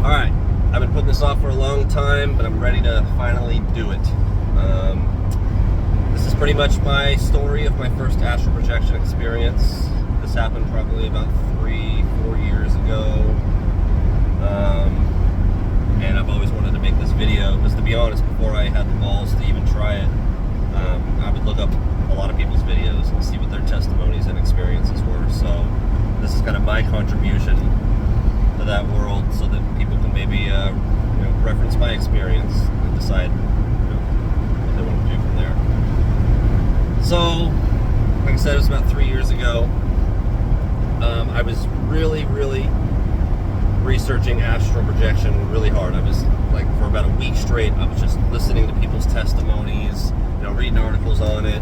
Alright, I've been putting this off for a long time, but I'm ready to finally do it. This is pretty much my story of my first astral projection experience. This happened probably about 3-4 years ago. And I've always wanted to make this video, because to be honest, before I had the balls to even try it, I would look up a lot of people's videos and see what their testimonies and experiences were. So this is kind of my contribution to that world, so that people can maybe reference my experience and decide what they want to do from there. So, like I said, it was about 3 years ago. I was really researching astral projection really hard. I was like, for about a week straight, I was just listening to people's testimonies, reading articles on it.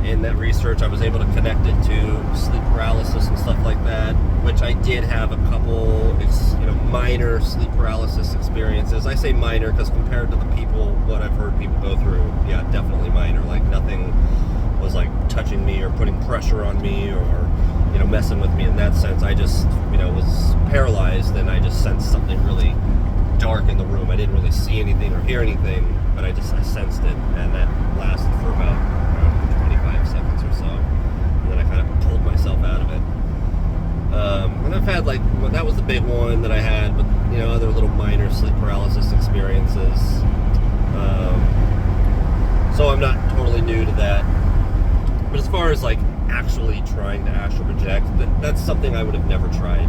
In that research, I was able to connect it to sleep paralysis and stuff like that, which I did have a couple, minor sleep paralysis experiences. I say minor because compared to the what I've heard people go through, yeah, definitely minor. Like nothing was like touching me or putting pressure on me or messing with me in that sense. I just was paralyzed, and I just sensed something really dark in the room. I didn't really see anything or hear anything, but I sensed it, and that lasted for about 25 seconds or so, and then I kind of pulled myself out of it. And I've had that was the big one that I had, but other little minor sleep paralysis experiences. So I'm not totally new to that. But as far as actually trying to astral project, that's something I would have never tried.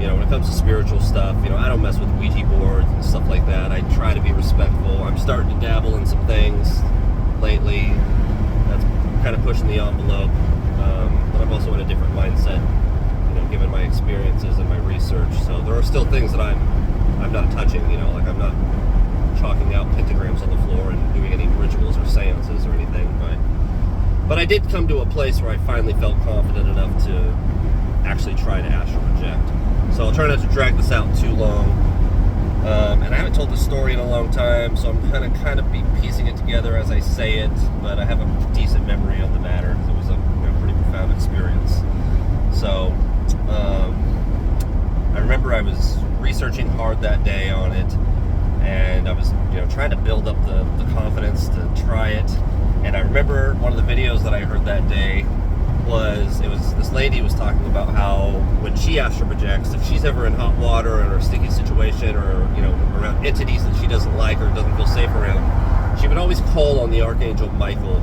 When it comes to spiritual stuff, I don't mess with Ouija boards and stuff like that. I try to be respectful. I'm starting to dabble in some things lately. That's kind of pushing the envelope. But I'm also in a different mindset, given my experiences and my research. So there are still things that I'm not touching. I'm not chalking out pentagrams on the floor and doing any rituals or seances or anything. But I did come to a place where I finally felt confident enough to actually try to astral project. So I'll try not to drag this out too long. And I haven't told this story in a long time, so I'm going to kind of be piecing it together as I say it, but I have a decent memory on the matter, because it was a pretty profound experience. So I remember I was researching hard that day on it, and I was trying to build up the confidence to try it. And I remember one of the videos that I heard that day was this lady was talking about how when she astral projects, if she's ever in hot water or a sticky situation, or around entities that she doesn't like or doesn't feel safe around, she would always call on the Archangel Michael,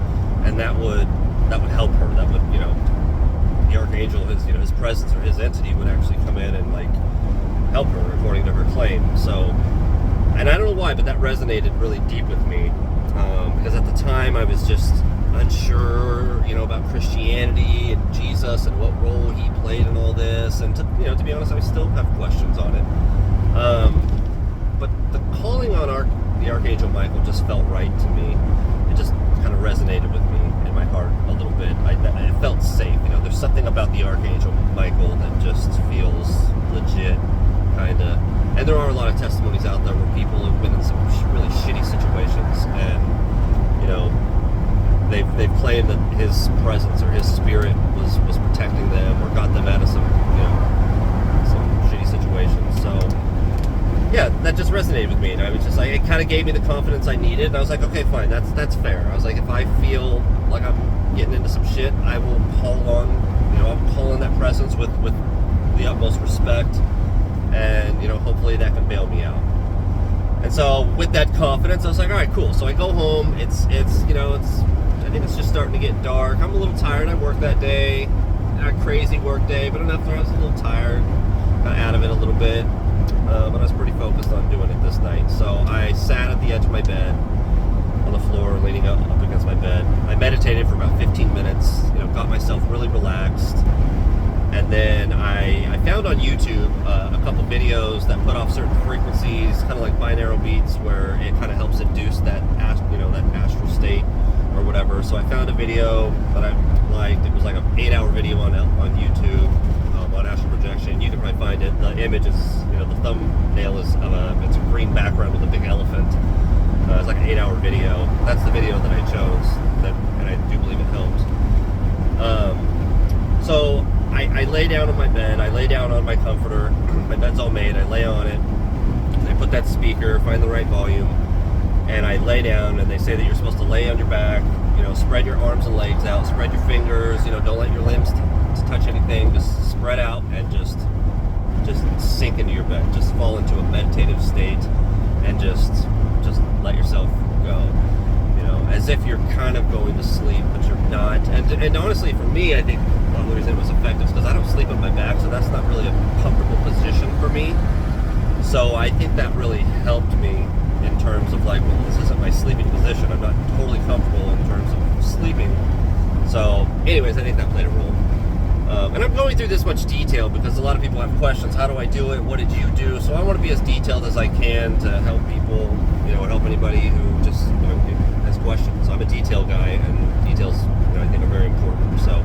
and that would help her. That would the Archangel, his presence or his entity would actually come in and help her, according to her claim. So, and I don't know why, but that resonated really deep with me, because at the time I was just unsure, about Christianity and Jesus and what role he played in all this, and to be honest, I still have questions on it. But the calling on the Archangel Michael just felt right to me. It just kind of resonated with me in my heart a little bit. It felt safe. There's something about the Archangel Michael that just feels legit, kind of. And there are a lot of testimonies out there where people have been in some really shitty situations, and they've claimed that his presence or his spirit was protecting them or got them out of some shitty situations. So yeah, that just resonated with me, and I was just it kind of gave me the confidence I needed. And I was like, okay, fine, that's fair. I was like, if I feel like I'm getting into some shit, I will call on that presence with the utmost respect, and hopefully that can bail me out. And so with that confidence, I was like, all right, cool. So I go home. I think it's just starting to get dark. I'm a little tired. I worked that day. Not a crazy work day, but enough that I was a little tired. Got out of it a little bit. But I was pretty focused on doing it this night. So I sat at the edge of my bed, on the floor, leaning up against my bed. I meditated for about 15 minutes, got myself really relaxed. And then I found on YouTube a couple videos that put off certain frequencies, kind of like binaural beats, where it kind of helps induce that astral state or whatever. So I found a video that I liked. It was like an 8-hour video on YouTube on astral projection. You can probably find it. The image is, the thumbnail is it's a green background with a big elephant. It's like an 8-hour video. That's the video that I chose, and I do believe it helped. So I lay down on my bed. I lay down on my comforter. My bed's all made. I lay on it. I put that speaker, find the right volume, and I lay down. And they say that you're supposed to lay on your back. Spread your arms and legs out. Spread your fingers. Don't let your limbs touch anything. Just spread out and just sink into your bed. Just fall into a meditative state, and just let yourself go. As if you're kind of going to sleep, but you're not. And honestly, for me, I think one of the reasons it was effective is because I don't sleep on my back, so that's not really a comfortable position for me. So I think that really helped me in terms of well, this isn't my sleeping position. I'm not totally comfortable in terms of sleeping. So anyways, I think that played a role. And I'm going through this much detail because a lot of people have questions. How do I do it? What did you do? So I want to be as detailed as I can to help people, or help anybody who just has questions. So I'm a detail guy, and details, I think are very important. So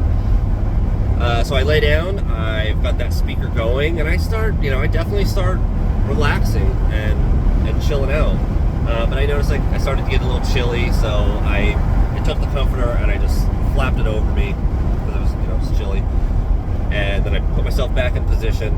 I lay down. I've got that speaker going, and I start, I definitely start relaxing and chilling out. But I noticed I started to get a little chilly, so I took the comforter and I just flapped it over me because it was chilly. And then I put myself back in position,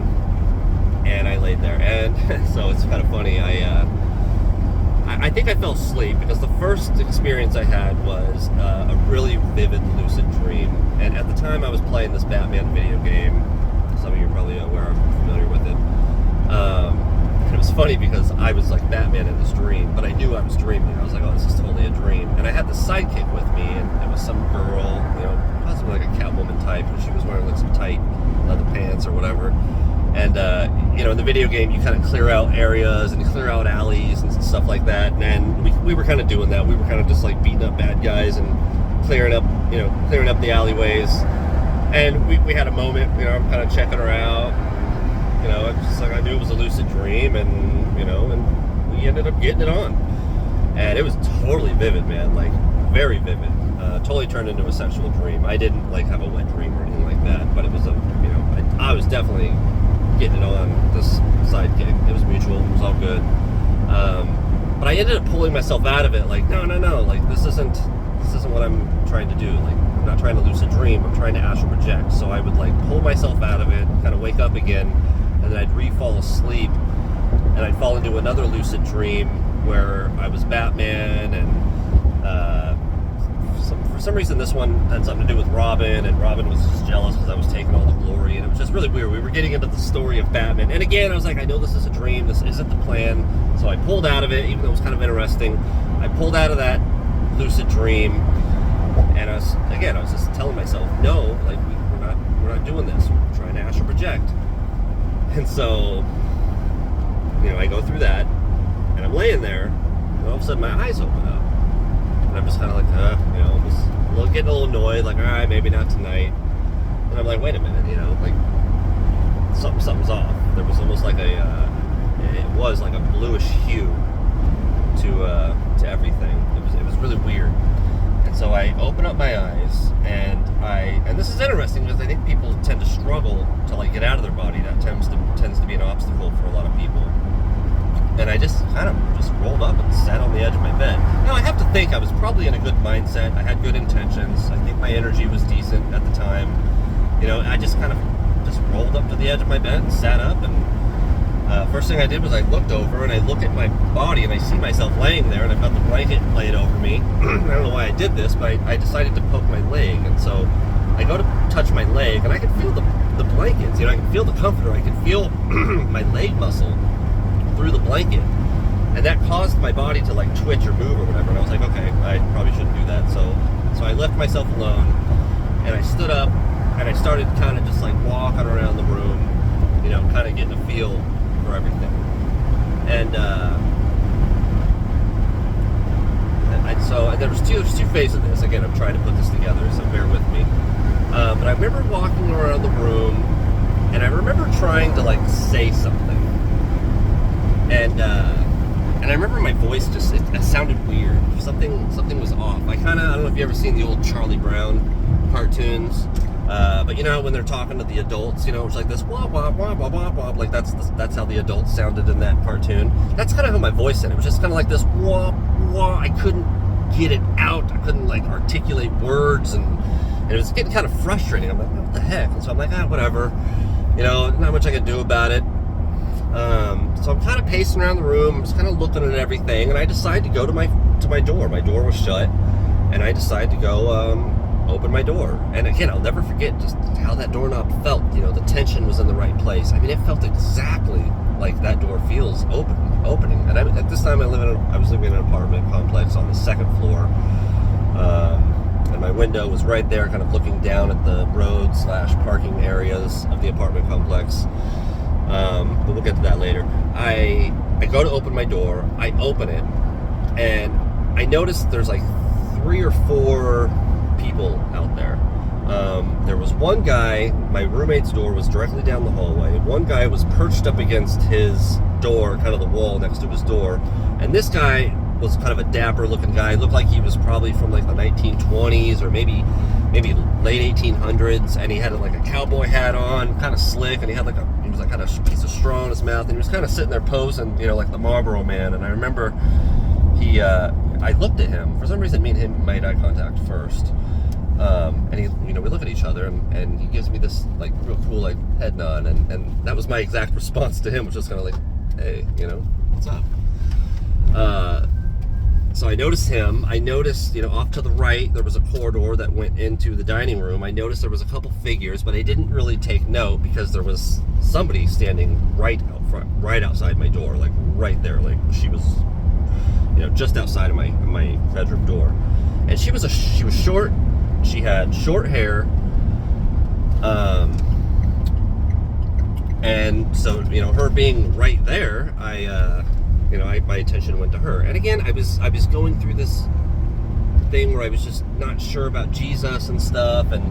and I laid there. And so it's kind of funny. I think I fell asleep because the first experience I had was a really vivid lucid dream. And at the time, I was playing this Batman video game. Some of you are probably familiar with it. And it was funny because I was like Batman in this dream, but I knew I was dreaming. I was like, oh, this is totally a dream. And I had the sidekick with me, and it was some girl, possibly like a Catwoman type, and she was wearing some tight leather pants or whatever. And in the video game, you kind of clear out areas and you clear out alleys and stuff like that. And we were kind of doing that. We were kind of just beating up bad guys and clearing up the alleyways. And we had a moment, I'm kind of checking her out. It's just I knew it was a lucid dream, and and we ended up getting it on. And it was totally vivid, man, very vivid. Totally turned into a sexual dream. I didn't have a wet dream or anything like that, but it was I was definitely getting it on this sidekick. It was mutual. It was all good. But I ended up pulling myself out of it. No. This isn't what I'm trying to do. I'm not trying to lucid dream. I'm trying to astral project. So I would pull myself out of it, kind of wake up again, and then I'd fall asleep, and I'd fall into another lucid dream where I was Batman, and for some reason this one had something to do with Robin, and Robin was just jealous because I was taking all the glory, and it was just really weird. We were getting into the story of Batman, and again I was like, I know this is a dream, this isn't the plan. So I pulled out of it, even though it was kind of interesting. I pulled out of that lucid dream, and I was just telling myself, no, we're not doing this. We're trying to astral project. And so I go through that, and I'm laying there, and all of a sudden my eyes open up. And I'm just kind of getting a little annoyed, all right, maybe not tonight. And I'm like, wait a minute, something's off. There was almost it was like a bluish hue to everything. It was really weird. And so I open up my eyes, and this is interesting because I think people tend to struggle to get out of their body. That tends to be an obstacle for a lot of people. And I just kind of rolled up and sat on the edge of my bed. Now I have to think I was probably in a good mindset. I had good intentions. I think my energy was decent at the time. I just kind of rolled up to the edge of my bed and sat up, and first thing I did was I looked over and I look at my body, and I see myself laying there, and I've got the blanket laid over me. I don't know why I did this, but I decided to poke my leg, and so I go to touch my leg, and I can feel the blankets. I can feel the comforter. I can feel my leg muscle through the blanket, and that caused my body to twitch or move or whatever. And I was like, okay, I probably shouldn't do that. So I left myself alone, and I stood up, and I started kind of just walking around the room, kind of getting a feel for everything. And so there was two phases of this. Again, I'm trying to put this together, so bear with me. But I remember walking around the room, and I remember trying to say something. And I remember my voice it sounded weird. Something was off. I don't know if you ever seen the old Charlie Brown cartoons, but when they're talking to the adults, it's like this wah wah wah wah wah wah. That's how the adults sounded in that cartoon. That's kind of how my voice sounded. It was just kind of like this wah wah. I couldn't get it out. I couldn't articulate words, and And it was getting kind of frustrating. I'm like, what the heck? And so I'm like, whatever. Not much I can do about it. So I'm kind of pacing around the room, just kind of looking at everything, and I decide to go to my door. My door was shut, and I decide to go open my door. And again, I'll never forget just how that doorknob felt. The tension was in the right place. I mean, it felt exactly like that door feels opening. And at this time, I was living in an apartment complex on the second floor, and my window was right there, kind of looking down at the road/parking areas of the apartment complex. But we'll get to that later. I go to open my door. I open it, and I notice there's like 3 or 4 people out there. There was one guy. My roommate's door was directly down the hallway. One guy was perched up against his door, kind of the wall next to his door, and this guy was kind of a dapper looking guy. Looked like he was probably from like the 1920s or maybe late 1800s, and he had like a cowboy hat on, kind of slick, and he was like kind of a piece of straw in his mouth, and he was kind of sitting there posing, like the Marlboro Man. And I remember I looked at him. For some reason, me and him made eye contact first, and he, we look at each other, and he gives me this like real cool like head nod, and that was my exact response to him, which was kind of like, hey, what's up? So I noticed him. I noticed, off to the right, there was a corridor that went into the dining room. I noticed there was a couple figures, but I didn't really take note because there was somebody standing right out front, right outside my door, like right there. Like she was, just outside of my bedroom door. And she was short. She had short hair. And so, her being right there, my attention went to her. And again, I was going through this thing where I was just not sure about Jesus and stuff, and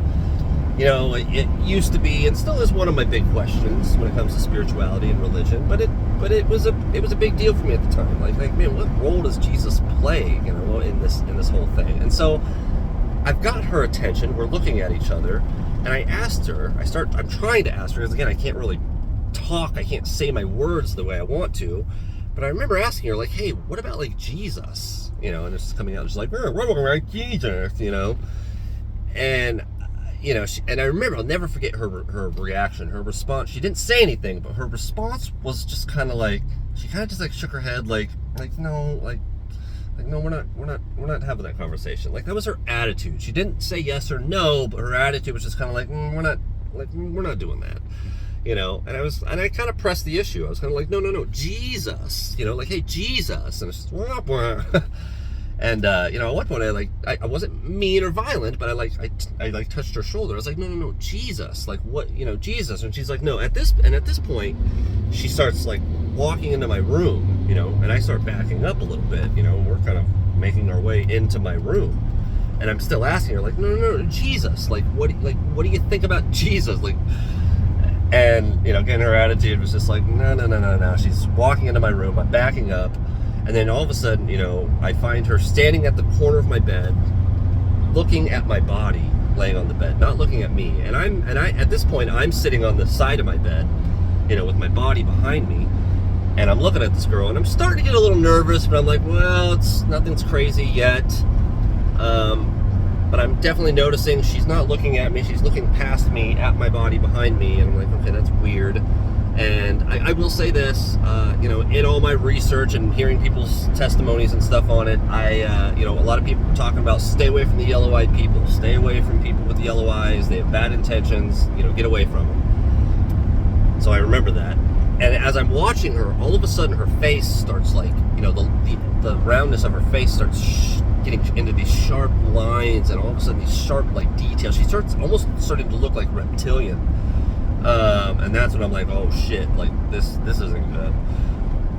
it used to be and still is one of my big questions when it comes to spirituality and religion. But it was a big deal for me at the time. Like man, what role does Jesus play, in this whole thing? And so I've got her attention. We're looking at each other, and I asked her. I'm trying to ask her because again, I can't really talk. I can't say my words the way I want to. But I remember asking her, like, hey, what about, like, Jesus? And it's coming out, just like, what about Jesus, And, and I remember, I'll never forget her reaction, her response. She didn't say anything, but her response was just kind of like, she kind of just, like, shook her head, like, no, no, we're not having that conversation. Like, that was her attitude. She didn't say yes or no, but her attitude was just kind of like, we're not doing that. And I kind of pressed the issue. I was kind of like, no, Jesus, like, hey, Jesus. And it's just, and, at one point I wasn't mean or violent, but I touched her shoulder. I was like, no, Jesus, like what, Jesus. And she's like, no, at this point, she starts like walking into my room, and I start backing up a little bit, we're kind of making our way into my room. And I'm still asking her, like, no, Jesus, like, what do you think about Jesus? Like, and, again, her attitude was just like, no. She's walking into my room, I'm backing up, and then all of a sudden, I find her standing at the corner of my bed, looking at my body laying on the bed, not looking at me. And I at this point, I'm sitting on the side of my bed, with my body behind me, and I'm looking at this girl, and I'm starting to get a little nervous, but I'm like, well, nothing's crazy yet. But I'm definitely noticing she's not looking at me. She's looking past me at my body behind me. And I'm like, okay, that's weird. And I will say this, in all my research and hearing people's testimonies and stuff on it, a lot of people were talking about stay away from the yellow-eyed people. Stay away from people with yellow eyes. They have bad intentions. Get away from them. So I remember that. And as I'm watching her, all of a sudden her face starts like, the roundness of her face starts getting into these sharp lines, and all of a sudden these sharp like details. She starts almost starting to look like reptilian, and that's when I'm like, oh shit, like this isn't good.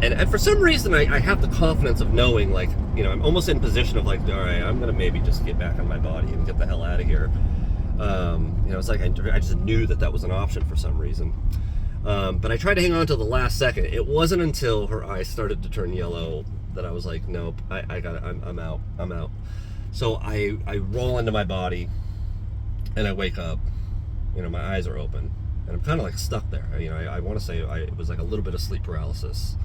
And for some reason I have the confidence of knowing, like, I'm almost in position of like, all right, I'm gonna maybe just get back on my body and get the hell out of here. It's like I just knew that was an option for some reason. But I tried to hang on till the last second. It wasn't until her eyes started to turn yellow that I was like, nope, I got it. I'm out. So I roll into my body, and I wake up. My eyes are open, and I'm kind of like stuck there. I want to say it was like a little bit of sleep paralysis.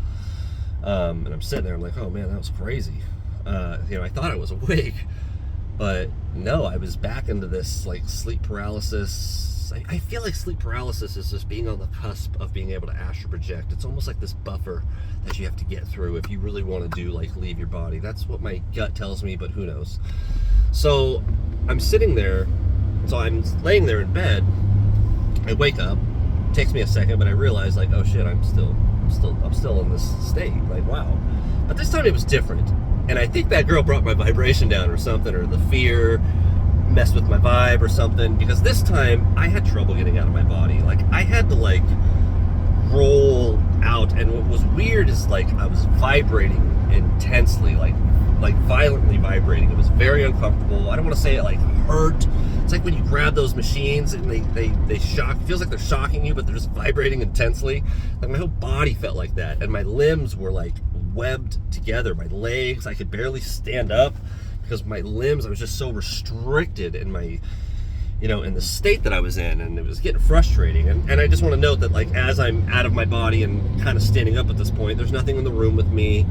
And I'm sitting there. I'm like, oh man, that was crazy. I thought I was awake, But no, I was back into this like sleep paralysis. I feel like sleep paralysis is just being on the cusp of being able to astral project. It's almost like this buffer that you have to get through if you really want to do like leave your body. That's what my gut tells me, but who knows. So I'm sitting there, so I'm laying there in bed. I wake up. It takes me a second, but I realize like, oh shit, I'm still in this state. Like, wow. But this time it was different. And I think that girl brought my vibration down or something, or the fear messed with my vibe or something, because this time I had trouble getting out of my body. Like, I had to like roll out, and what was weird is like I was vibrating intensely, like violently vibrating. It was very uncomfortable. I don't want to say it like hurt. It's like when you grab those machines and they shock. It feels like they're shocking you, but they're just vibrating intensely. Like my whole body felt like that, and my limbs were like webbed together. My legs, I could barely stand up because my limbs, I was just so restricted in my, in the state that I was in, and it was getting frustrating. And I just want to note that like as I'm out of my body and kind of standing up at this point, there's nothing in the room with me.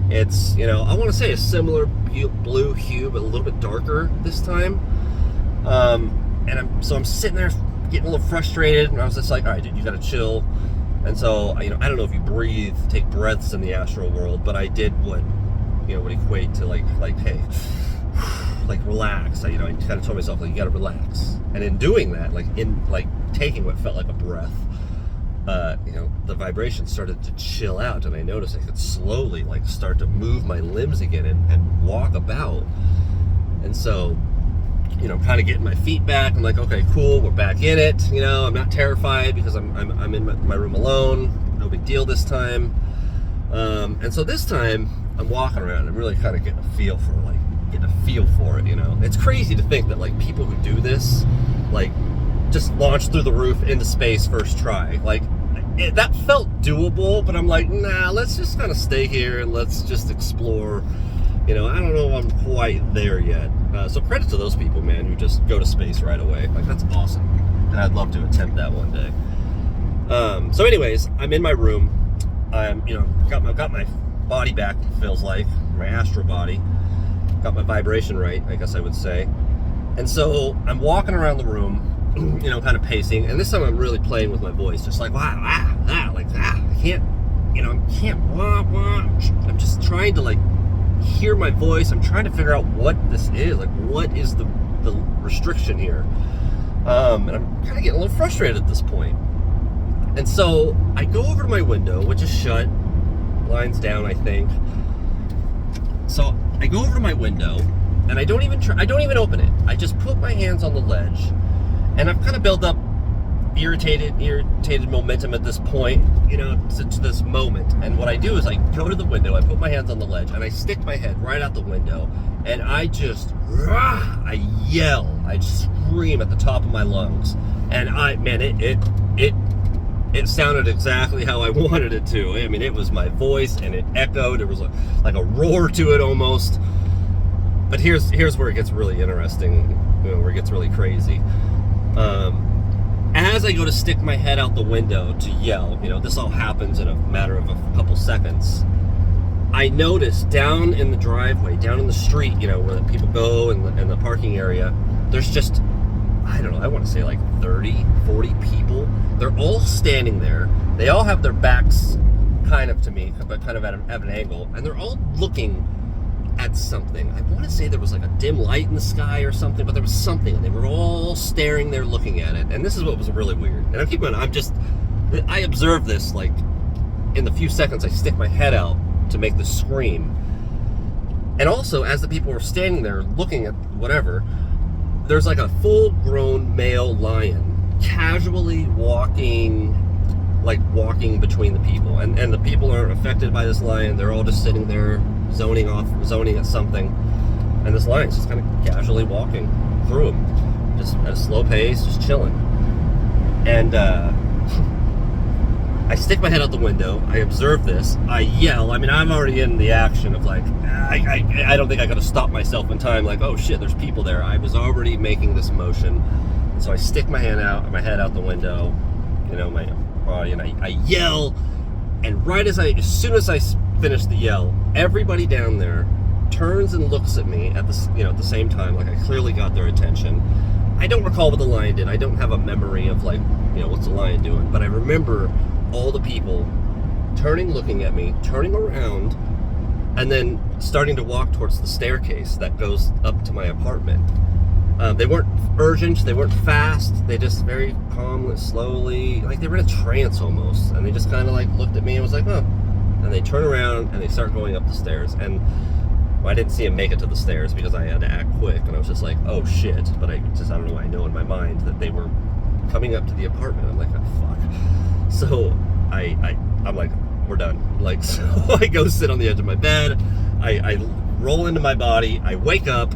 It's, I want to say a similar blue hue, but a little bit darker this time. And I'm sitting there getting a little frustrated, and I was just like, all right, dude, you gotta chill. And so, I don't know if you take breaths in the astral world, but I did what would equate to like, hey, like relax. I kind of told myself, like, you gotta relax. And in doing that, taking what felt like a breath, the vibration started to chill out, and I noticed I could slowly like start to move my limbs again and walk about. And so, I'm kind of getting my feet back. I'm like, okay, cool, we're back in it. I'm not terrified because I'm in my room alone. No big deal this time. And so this time I'm walking around. I'm really kind of getting a feel for it. It's crazy to think that like people who do this, like, just launch through the roof into space first try. Like, that felt doable, but I'm like, nah, let's just kind of stay here and let's just explore. I don't know if I'm quite there yet. So credit to those people, man, who just go to space right away. Like, that's awesome. And I'd love to attempt that one day. So anyways, I'm in my room. I'm, got my body back, it feels like, my astral body. Got my vibration right, I guess I would say. And so I'm walking around the room, kind of pacing. And this time I'm really playing with my voice, just like, I can't, I'm just trying to, like, hear my voice. I'm trying to figure out what this is, like, what is the restriction here. And I'm kind of getting a little frustrated at this point. And so I go over to my window, which is shut, blinds down, I think. So I go over to my window, and I don't even open it. I just put my hands on the ledge, and I've kind of built up irritated momentum at this point, to this moment. And what I do is I go to the window, I put my hands on the ledge, and I stick my head right out the window, and I yell, I scream at the top of my lungs. And it sounded exactly how I wanted it to. I mean, it was my voice, and it echoed. There was like a roar to it almost. But here's where it gets really interesting, where it gets really crazy. As I go to stick my head out the window to yell, this all happens in a matter of a couple seconds. I notice down in the driveway, down in the street, where the people go in the parking area, there's just, I don't know, I want to say like 30, 40 people. They're all standing there. They all have their backs kind of to me, but kind of at an angle, and they're all looking at something. I want to say there was like a dim light in the sky or something, but there was something, and they were all staring there looking at it. And this is what was really weird. And I observed this, like, in the few seconds I stick my head out to make the scream. And also, as the people were standing there looking at whatever, there's like a full-grown male lion casually walking between the people. And the people aren't affected by this lion. They're all just sitting there zoning at something, and this lion's just kind of casually walking through them, just at a slow pace, just chilling. And I stick my head out the window, I observe this, I yell. I mean, I'm already in the action of like, I don't think I gotta stop myself in time, like, oh shit, there's people there. I was already making this motion. And so I stick my head out the window, my body, and I yell. And as soon as I finish the yell, everybody down there turns and looks at me at the same time, like I clearly got their attention. I don't recall what the lion did. I don't have a memory of like, what's the lion doing, but I remember all the people turning, looking at me, turning around, and then starting to walk towards the staircase that goes up to my apartment. They weren't urgent, they weren't fast, they just very calmly, slowly, like they were in a trance almost, and they just kind of like looked at me and was like, oh, and they turn around and they start going up the stairs, and I didn't see him make it to the stairs because I had to act quick, and I was just like, oh shit, but I don't know why I know in my mind that they were coming up to the apartment. I'm like, oh fuck. So I'm like, we're done. Like, so I go sit on the edge of my bed, I roll into my body, I wake up,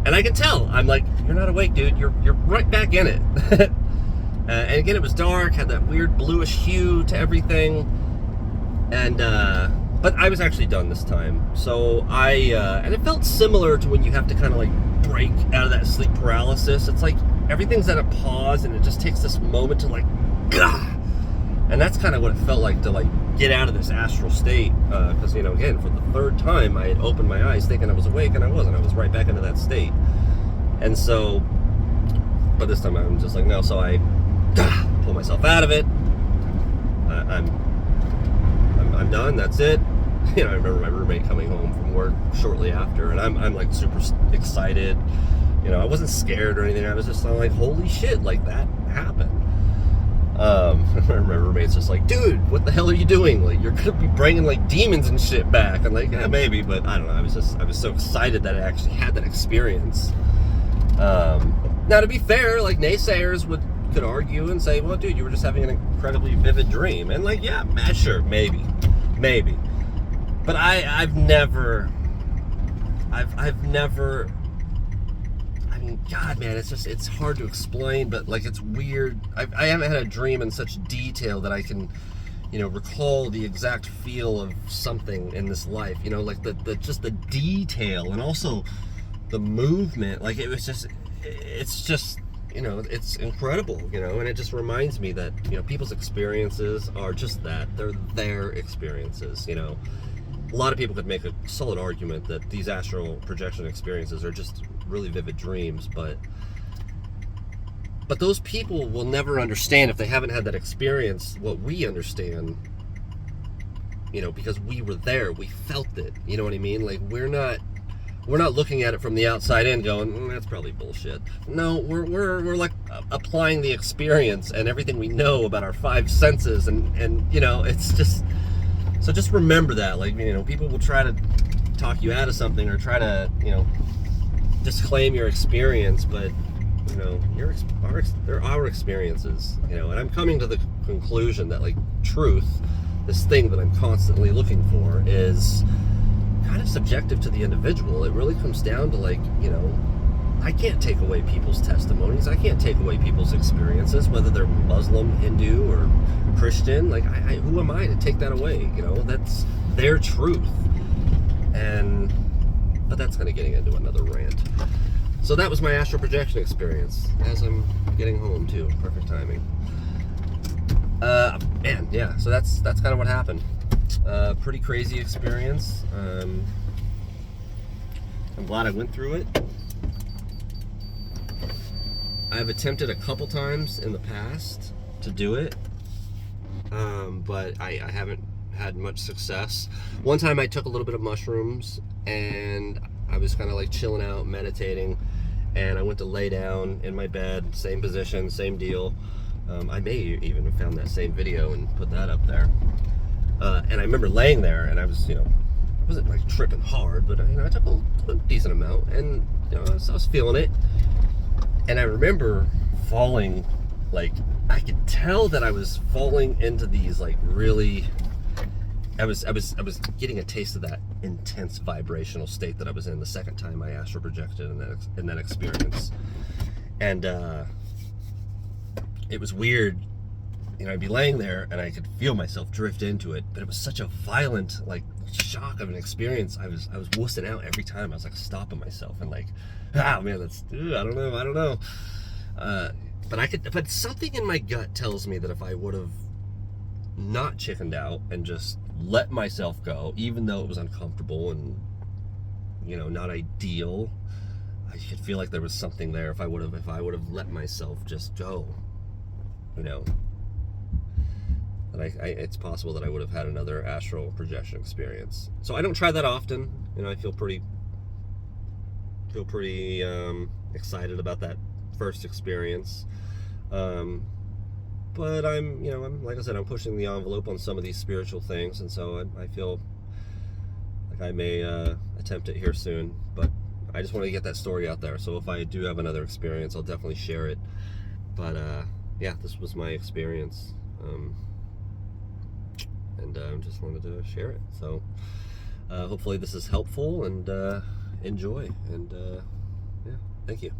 and I can tell, I'm like, you're not awake, dude, you're right back in it. And again, it was dark, had that weird bluish hue to everything, and but I was actually done this time. So and it felt similar to when you have to kind of like break out of that sleep paralysis. It's like everything's at a pause, and it just takes this moment to like, gah! And that's kind of what it felt like to like get out of this astral state, because again, for the third time I had opened my eyes thinking I was awake, and I wasn't. I was right back into that state. And so, but this time I'm just like, no. So I pull myself out of it. I'm done. That's it. I remember my roommate coming home from work shortly after, and I'm like super excited. I wasn't scared or anything. I was just like, holy shit, like that happened. My roommate's just like, dude, what the hell are you doing? Like, you're gonna be bringing like demons and shit back. I'm like, yeah, maybe, but I don't know. I was so excited that I actually had that experience. Now, to be fair, like naysayers could argue and say, well, dude, you were just having an incredibly vivid dream, and like, yeah, sure, maybe, but I've never. I mean, God, man, it's hard to explain, but like it's weird. I haven't had a dream in such detail that I can, recall the exact feel of something in this life. Like just the detail, and also the movement. Like it's just it's incredible, and it just reminds me that people's experiences are just that. They're their experiences. A lot of people could make a solid argument that these astral projection experiences are just really vivid dreams, but those people will never understand if they haven't had that experience what we understand, because we were there, we felt it, you know what I mean? Like we're not looking at it from the outside in going, that's probably bullshit. No, we're like applying the experience and everything we know about our five senses, and it's just. So just remember that, like, people will try to talk you out of something or try to, disclaim your experience, but, they're our experiences, and I'm coming to the conclusion that, like, truth, this thing that I'm constantly looking for, is kind of subjective to the individual. It really comes down to, like, I can't take away people's testimonies. I can't take away people's experiences, whether they're Muslim, Hindu, or Christian. Like, who am I to take that away? That's their truth. But that's kind of getting into another rant. So that was my astral projection experience as I'm getting home too. Perfect timing. Man, yeah. So that's kind of what happened. Pretty crazy experience. I'm glad I went through it. I've attempted a couple times in the past to do it, but I haven't had much success. One time I took a little bit of mushrooms, and I was kind of like chilling out, meditating, and I went to lay down in my bed, same position, same deal. I may even have found that same video and put that up there. And I remember laying there, and I was, I wasn't like tripping hard, but I took a decent amount, and I was feeling it. And I remember falling, like, I could tell that I was falling into these, like, really, I was getting a taste of that intense vibrational state that I was in the second time I astral projected in that experience. And it was weird. I'd be laying there and I could feel myself drift into it, but it was such a violent, like, shock of an experience. I was wussing out every time. I was like stopping myself and like, man, that's, I don't know. But something in my gut tells me that if I would have not chickened out and just let myself go, even though it was uncomfortable and not ideal. I could feel like there was something there if I would have let myself just go. That it's possible that I would have had another astral projection experience. So I don't try that often. I feel pretty excited about that first experience. But I'm like I said, I'm pushing the envelope on some of these spiritual things, and so I feel like I may attempt it here soon. But I just want to get that story out there. So if I do have another experience, I'll definitely share it. But yeah, this was my experience, and I just wanted to share it. So hopefully this is helpful, and enjoy. And yeah, thank you.